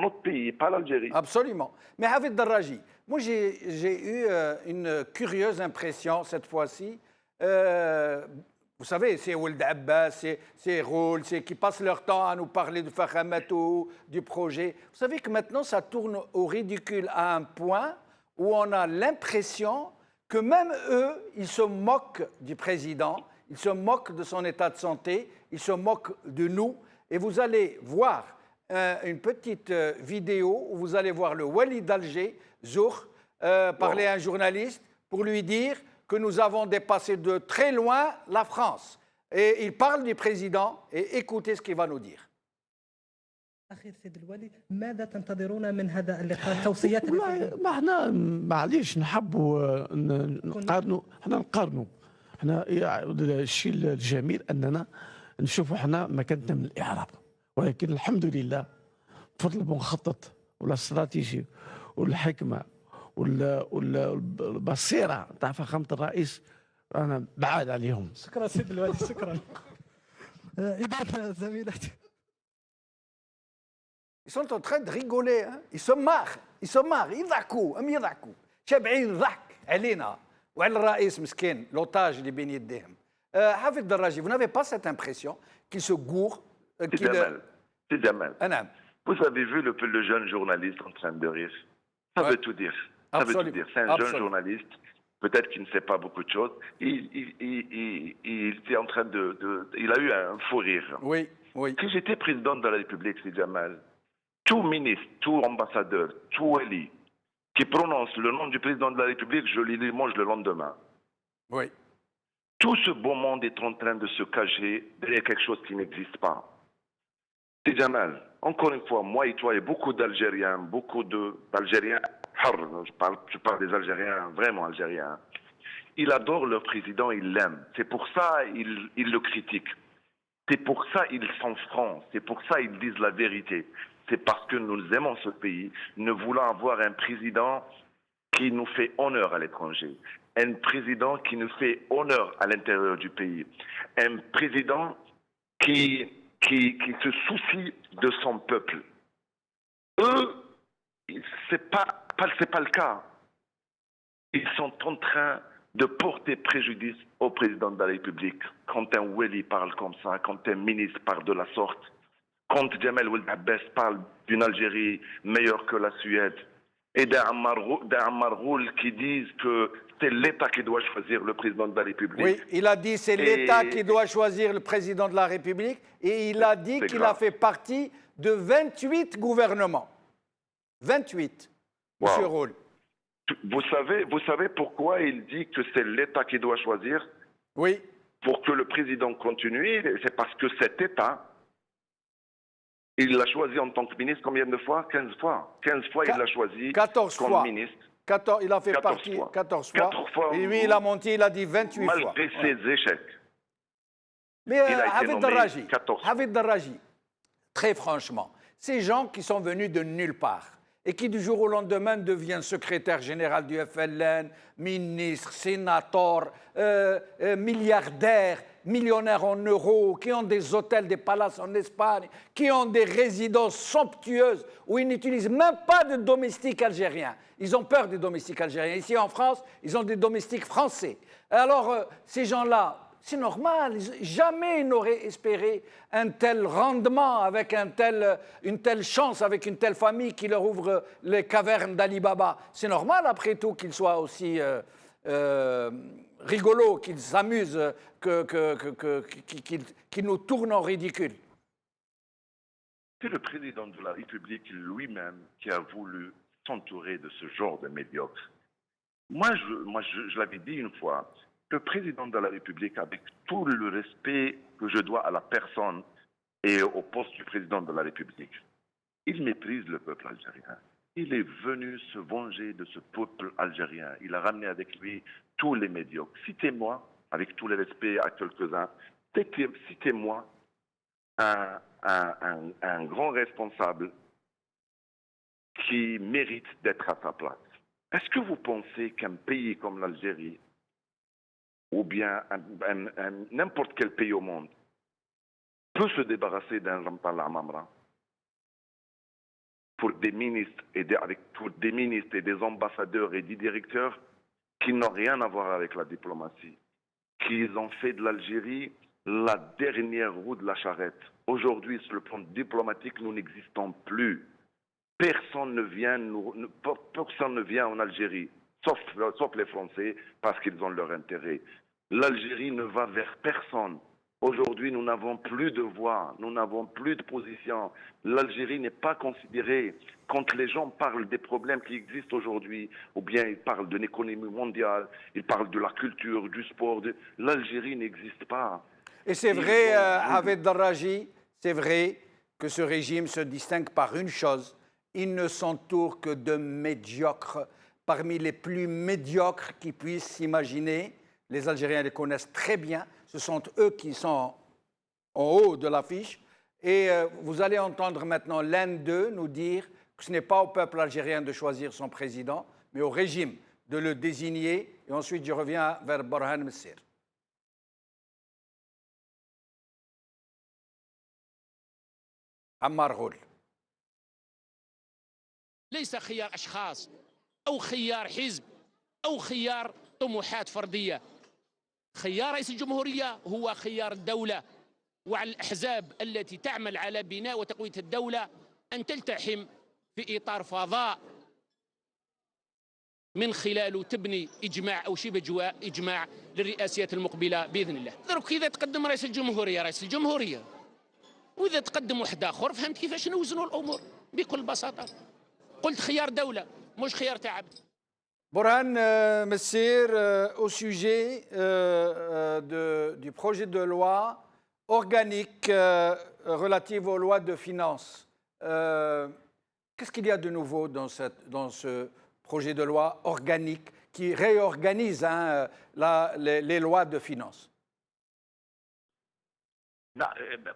notre pays, pas l'Algérie. Absolument. Mais Hafid Darraji, moi j'ai eu une curieuse impression cette fois-ci. Vous savez, c'est Ould Abbas, c'est Roul, qui passent leur temps à nous parler de Fakhamatou, du projet. Vous savez que maintenant, ça tourne au ridicule à un point où on a l'impression que même eux, ils se moquent du président, ils se moquent de son état de santé, ils se moquent de nous. Et vous allez voir une petite vidéo où vous allez voir le Wali d'Alger, Zour, parler à un journaliste pour lui dire que nous avons dépassé de très loin la France. Et il parle du président, et écoutez ce qu'il va nous dire. ماذا تنتظرون من هذا اللقاء؟ توصيات والله ما احنا معليش نحبوا نقارنوا احنا الشيء الجميل اننا نشوفوا احنا مكانتنا من الاعراب، ولكن الحمد لله بفضل المخطط والاستراتيجي والحكمه والبصيره تاع فخامه الرئيس انا بعاد عليهم. شكرا سيد الوالي، شكرا. إذا زميلتي Ils sont en train de rigoler, hein? Ils se marrent, يضحكوا يضحكوا شابعين ضحك علينا وعلى الرئيس مسكين l'otage اللي بين يديهم. حافظ دراجي, vous n'avez pas cette impression qu'il se gourre? C'est Jamal. Vous avez vu le jeune journaliste en train de rire. Ça veut tout dire. Ça veut tout dire. C'est un jeune journaliste, peut-être qu'il ne sait pas beaucoup de choses. Il était en train il a eu un fou rire. Oui. Si j'étais président de la République, c'est Jamal, tout ministre, tout ambassadeur, tout élu qui prononce le nom du président de la République, je l'émoge le lendemain. Oui. Tout ce beau monde est en train de se cacher derrière quelque chose qui n'existe pas. C'est Jamal. Encore une fois, moi et toi, et beaucoup d'Algériens, je parle des Algériens, vraiment Algériens. Ils adorent leur président, ils l'aiment. C'est pour ça ils le critiquent. C'est pour ça ils sont francs. C'est pour ça ils disent la vérité. C'est parce que nous aimons ce pays, nous voulons avoir un président qui nous fait honneur à l'étranger, un président qui nous fait honneur à l'intérieur du pays, un président qui se soucie de son peuple. Eux, c'est pas le cas. Ils sont en train de porter préjudice au président de la République. Quand un Weli parle comme ça, quand un ministre parle de la sorte, quand Jamel Ould Abbas parle d'une Algérie meilleure que la Suède, et d'Ammar Ghoul qui disent que c'est l'État qui doit choisir le président de la République. Oui, il a dit c'est l'État qui doit choisir le président de la République et il a dit qu'il a fait partie de 28 gouvernements. 28, Monsieur Roll. Vous savez pourquoi il dit que c'est l'État qui doit choisir? Oui. Pour que le président continue, c'est parce que cet État, il l'a choisi en tant que ministre combien de fois? 15 fois. 15 fois, il l'a choisi 14 comme fois. ministre. 14, il a fait 14 partie fois. 14 fois. 14 fois. Et lui, il a menti, il a dit 28 fois. Malgré ses échecs. Mais il a été Hafid nommé Darraji, 14 fois. Hafid Darraji, très franchement, ces gens qui sont venus de nulle part et qui du jour au lendemain deviennent secrétaire général du FLN, ministre, sénateur, milliardaire, millionnaires en euros, qui ont des hôtels, des palaces en Espagne, qui ont des résidences somptueuses où ils n'utilisent même pas de domestiques algériens. Ils ont peur des domestiques algériens. Ici en France, ils ont des domestiques français. Alors, ces gens-là, c'est normal, jamais ils n'auraient espéré un tel rendement avec une telle chance, avec une telle famille qui leur ouvre les cavernes d'Ali Baba. C'est normal, après tout, qu'ils soient aussi rigolos, qu'ils s'amusent, qu'ils nous tournent en ridicule. C'est le président de la République lui-même qui a voulu s'entourer de ce genre de médiocres. Moi, je l'avais dit une fois, le président de la République, avec tout le respect que je dois à la personne et au poste du président de la République, il méprise le peuple algérien. Il est venu se venger de ce peuple algérien. Il a ramené avec lui tous les médiocres. Citez-moi, avec tout le respect à quelques-uns, citez-moi un grand responsable qui mérite d'être à sa place. Est-ce que vous pensez qu'un pays comme l'Algérie, ou bien n'importe quel pays au monde, peut se débarrasser d'un Ramtal Amamra pour des ministres et des ambassadeurs et des directeurs qui n'ont rien à voir avec la diplomatie, qui ont fait de l'Algérie la dernière roue de la charrette. Aujourd'hui, sur le plan diplomatique, nous n'existons plus. Personne ne vient en Algérie, sauf les Français, parce qu'ils ont leur intérêt. L'Algérie ne va vers personne. Aujourd'hui, nous n'avons plus de voix, nous n'avons plus de position. L'Algérie n'est pas considérée. Quand les gens parlent des problèmes qui existent aujourd'hui, ou bien ils parlent de l'économie mondiale, ils parlent de la culture, du sport, l'Algérie n'existe pas. Et c'est vrai, Hafid Darraji, c'est vrai que ce régime se distingue par une chose. Il ne s'entoure que de médiocres, parmi les plus médiocres qui puissent s'imaginer. Les Algériens les connaissent très bien. Ce sont eux qui sont en haut de l'affiche. Et vous allez entendre maintenant l'un d'eux nous dire que ce n'est pas au peuple algérien de choisir son président, mais au régime de le désigner. Et ensuite, je reviens vers Borhan Messir. Ammar Ghoul. ليس خيار أشخاص أو خيار حزب أو خيار طموحات فردية. خيار رئيس الجمهورية هو خيار الدولة، وعلى الأحزاب التي تعمل على بناء وتقوية الدولة أن تلتحم في إطار فضاء من خلاله تبني إجماع أو شبه إجماع للرئاسيات المقبلة بإذن الله. درك إذا تقدم رئيس الجمهورية وإذا تقدم واحد آخر، فهمت كيفاش نوزنوا الأمور بكل بساطة. قلت خيار دولة مش خيار تعب. Borhan Messir, au sujet du projet de loi organique relative aux lois de finances, qu'est-ce qu'il y a de nouveau dans ce projet de loi organique qui réorganise les lois de finances?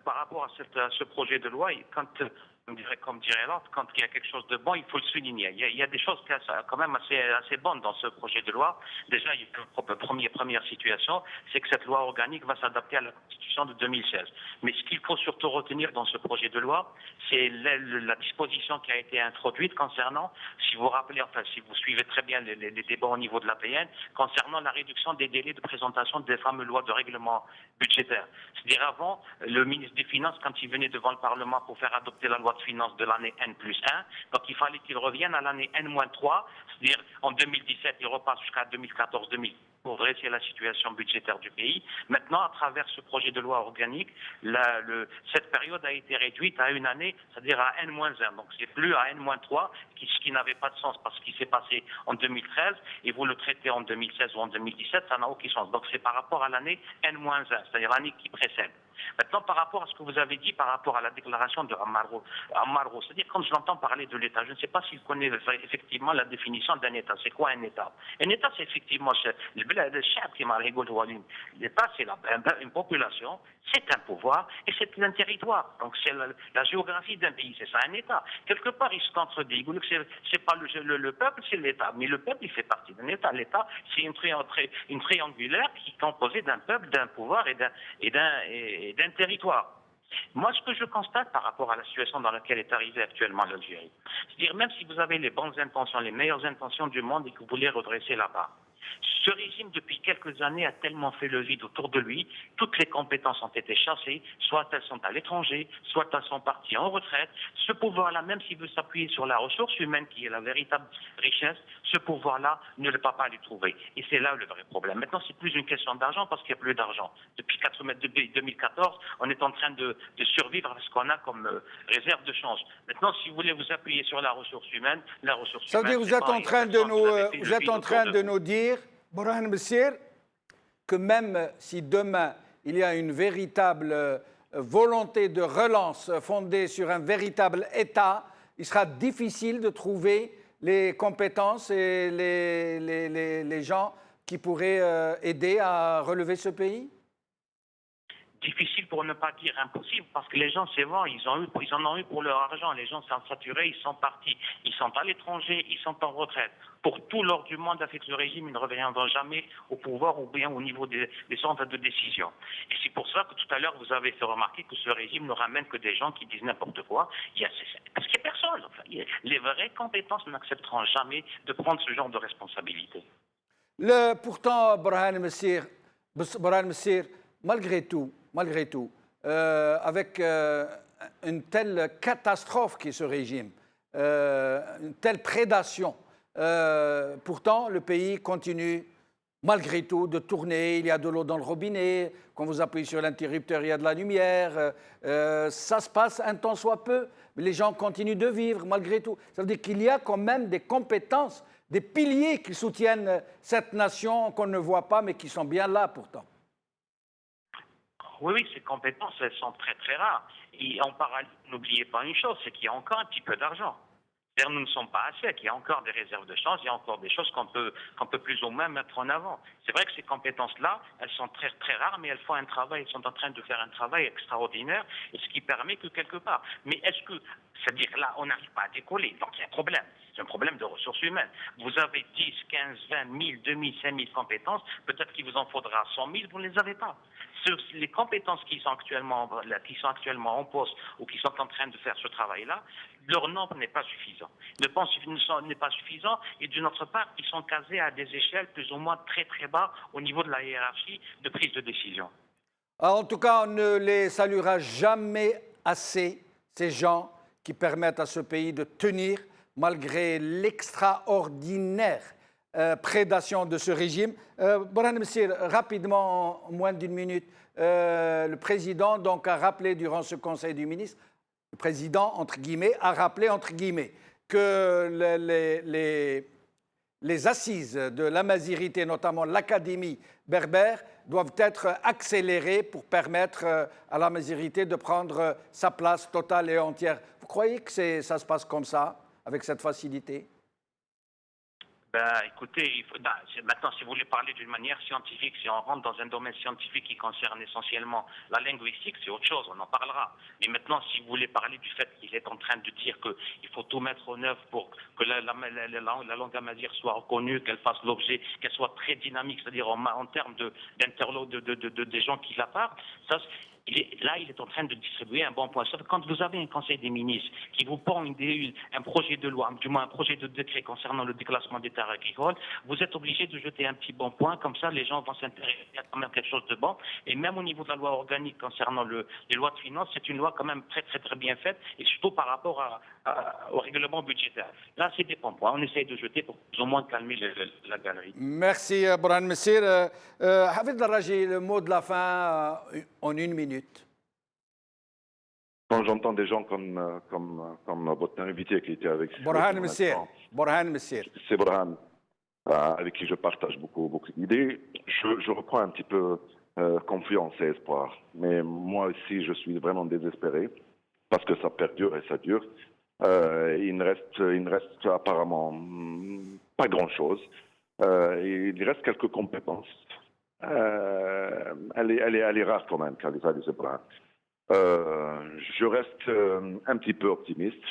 Par rapport à ce projet de loi, quand comme dirait l'autre, quand il y a quelque chose de bon, il faut le souligner. Il y a des choses quand même assez bonnes dans ce projet de loi. Déjà, il y a une première situation, c'est que cette loi organique va s'adapter à la Constitution de 2016. Mais ce qu'il faut surtout retenir dans ce projet de loi, c'est la disposition qui a été introduite concernant, si vous vous rappelez, enfin, si vous suivez très bien les débats au niveau de l'APN, concernant la réduction des délais de présentation des fameuses lois de règlement budgétaire. C'est-à-dire avant, le ministre des Finances, quand il venait devant le Parlement pour faire adopter la loi de finances de l'année N+1, donc il fallait qu'il revienne à l'année N-3, c'est-à-dire en 2017, il repasse jusqu'à 2014-2015 pour dresser la situation budgétaire du pays. Maintenant, à travers ce projet de loi organique, cette période a été réduite à une année, c'est-à-dire à N-1. Donc c'est plus à N-3, ce qui n'avait pas de sens parce qu'il s'est passé en 2013 et vous le traitez en 2016 ou en 2017, ça n'a aucun sens. Donc c'est par rapport à l'année N-1, c'est-à-dire l'année qui précède. Maintenant, par rapport à ce que vous avez dit, par rapport à la déclaration de Amaro, c'est-à-dire quand je l'entends parler de l'État, je ne sais pas s'il connaît effectivement la définition d'un État. C'est quoi un État? Un État, c'est effectivement l'État, c'est une population, c'est un pouvoir et c'est un territoire. Donc c'est la géographie d'un pays, c'est ça un État. Quelque part, il se contredit. C'est pas le peuple, c'est l'État. Mais le peuple, il fait partie d'un État. L'État, c'est une triangulaire qui est composée d'un peuple, d'un pouvoir et d'un territoire. Moi, ce que je constate par rapport à la situation dans laquelle est arrivée actuellement l'Algérie, c'est-à-dire même si vous avez les bonnes intentions, les meilleures intentions du monde et que vous voulez redresser là-bas, ce régime, depuis quelques années, a tellement fait le vide autour de lui, toutes les compétences ont été chassées, soit elles sont à l'étranger, soit elles sont parties en retraite. Ce pouvoir-là, même s'il veut s'appuyer sur la ressource humaine, qui est la véritable richesse, ce pouvoir-là ne le va pas lui trouver. Et c'est là le vrai problème. Maintenant, c'est plus une question d'argent, parce qu'il n'y a plus d'argent. Depuis 2014, on est en train de survivre avec ce qu'on a comme réserve de change. Maintenant, si vous voulez vous appuyer sur la ressource humaine, ça veut dire que vous êtes en train de nous dire, Borhan Messir, que même si demain il y a une véritable volonté de relance fondée sur un véritable État, il sera difficile de trouver les compétences et les gens qui pourraient aider à relever ce pays? Difficile pour ne pas dire impossible, parce que les gens, c'est bon, ils en ont eu pour leur argent. Les gens sont saturés, ils sont partis. Ils sont à l'étranger, ils sont en retraite. Pour tout l'ordre du monde, avec le régime, ils ne reviendront jamais au pouvoir ou bien au niveau des centres de décision. Et c'est pour ça que tout à l'heure, vous avez fait remarquer que ce régime ne ramène que des gens qui disent n'importe quoi. Parce qu'il n'y a personne. Enfin, les vraies compétences n'accepteront jamais de prendre ce genre de responsabilité. Pourtant, Borhan Messir, malgré tout, avec une telle catastrophe qui est ce régime, une telle prédation, pourtant le pays continue malgré tout de tourner, il y a de l'eau dans le robinet, quand vous appuyez sur l'interrupteur, il y a de la lumière, ça se passe un temps soit peu, mais les gens continuent de vivre malgré tout. Ça veut dire qu'il y a quand même des compétences, des piliers qui soutiennent cette nation qu'on ne voit pas, mais qui sont bien là pourtant. Oui, ces compétences, elles sont très très rares. Et en parallèle, n'oubliez pas une chose, c'est qu'il y a encore un petit peu d'argent. C'est-à-dire, nous ne sommes pas assez, qu'il y a encore des réserves de change, il y a encore des choses qu'on peut plus ou moins mettre en avant. C'est vrai que ces compétences-là, elles sont très très rares, mais elles font un travail, elles sont en train de faire un travail extraordinaire, et ce qui permet que quelque part. Mais est-ce que, c'est-à-dire là, on n'arrive pas à décoller, donc il y a un problème. C'est un problème de ressources humaines. Vous avez 10, 15, 20 000, 2000, 5000 compétences, peut-être qu'il vous en faudra 100 000, vous ne les avez pas. Les compétences qui sont actuellement en poste ou qui sont en train de faire ce travail-là, leur nombre n'est pas suffisant. Le nombre n'est pas suffisant et d'une autre part, ils sont casés à des échelles plus ou moins très très bas au niveau de la hiérarchie de prise de décision. Alors, en tout cas, on ne les saluera jamais assez, ces gens qui permettent à ce pays de tenir malgré l'extraordinaire prédation de ce régime. Borhan Messir, rapidement, en moins d'une minute, le président donc, a rappelé durant ce Conseil des ministres, le président, entre guillemets, a rappelé, entre guillemets, que les assises de l'amazirité, notamment l'Académie berbère, doivent être accélérées pour permettre à l'amazirité de prendre sa place totale et entière. Vous croyez que ça se passe comme ça, avec cette facilité? Ben, écoutez, maintenant, si vous voulez parler d'une manière scientifique, si on rentre dans un domaine scientifique qui concerne essentiellement la linguistique, c'est autre chose, on en parlera. Mais maintenant, si vous voulez parler du fait qu'il est en train de dire qu'il faut tout mettre en œuvre pour que la langue amazigh soit reconnue, qu'elle fasse l'objet, qu'elle soit très dynamique, c'est-à-dire en termes des gens qui la parlent, ça, il est en train de distribuer un bon point. Sauf que quand vous avez un conseil des ministres qui vous pond un projet de loi, du moins un projet de décret concernant le déclassement des terres agricoles, vous êtes obligé de jeter un petit bon point, comme ça les gens vont s'intéresser à quand même quelque chose de bon. Et même au niveau de la loi organique concernant les lois de finances, c'est une loi quand même très très très bien faite, et surtout par rapport au règlement budgétaire. Là, c'est des bons points. On essaye de jeter pour plus ou moins calmer la galerie. Merci, Burhan Messir. Hafid Darraji, le mot de la fin en 1 minute. Quand j'entends des gens comme votre invité qui était avec Burhan Messir. C'est Burhan, avec qui je partage beaucoup d'idées. Je reprends un petit peu confiance et espoir. Mais moi aussi, je suis vraiment désespéré parce que ça perdure et ça dure. Il ne reste apparemment pas grand-chose. Il reste quelques compétences. Elle est rare quand même, Khalifa Burhan. Je reste un petit peu optimiste,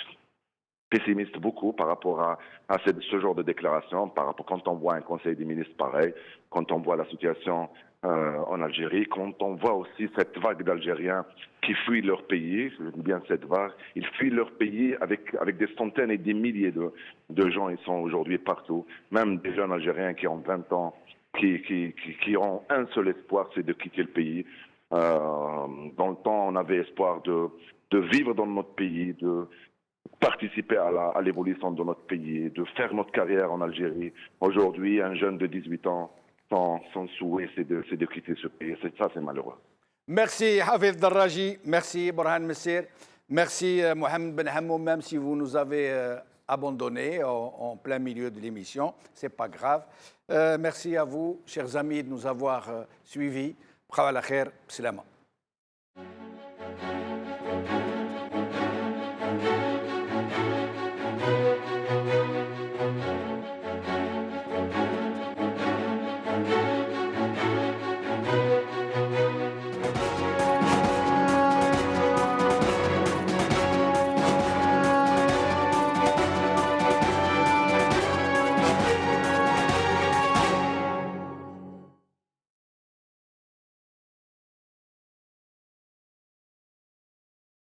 pessimiste beaucoup par rapport à ce genre de déclaration, par rapport quand on voit un conseil des ministres pareil, quand on voit la situation en Algérie, quand on voit aussi cette vague d'Algériens qui fuient leur pays, je dis bien cette vague, ils fuient leur pays avec des centaines et des milliers de gens, ils sont aujourd'hui partout, même des jeunes Algériens qui ont 20 ans, qui ont un seul espoir, c'est de quitter le pays. Dans le temps, on avait espoir de vivre dans notre pays, de participer à l'évolution de notre pays, de faire notre carrière en Algérie. Aujourd'hui, un jeune de 18 ans, son souhait, c'est de quitter ce pays. Ça, c'est malheureux. Merci, Hafid Darraji. Merci, Burhan Messir. Merci, Mohamed Ben Hammoum, même si vous nous avez abandonnés en plein milieu de l'émission. Ce n'est pas grave. Merci à vous, chers amis, de nous avoir suivis. Bkhawal khair, salama.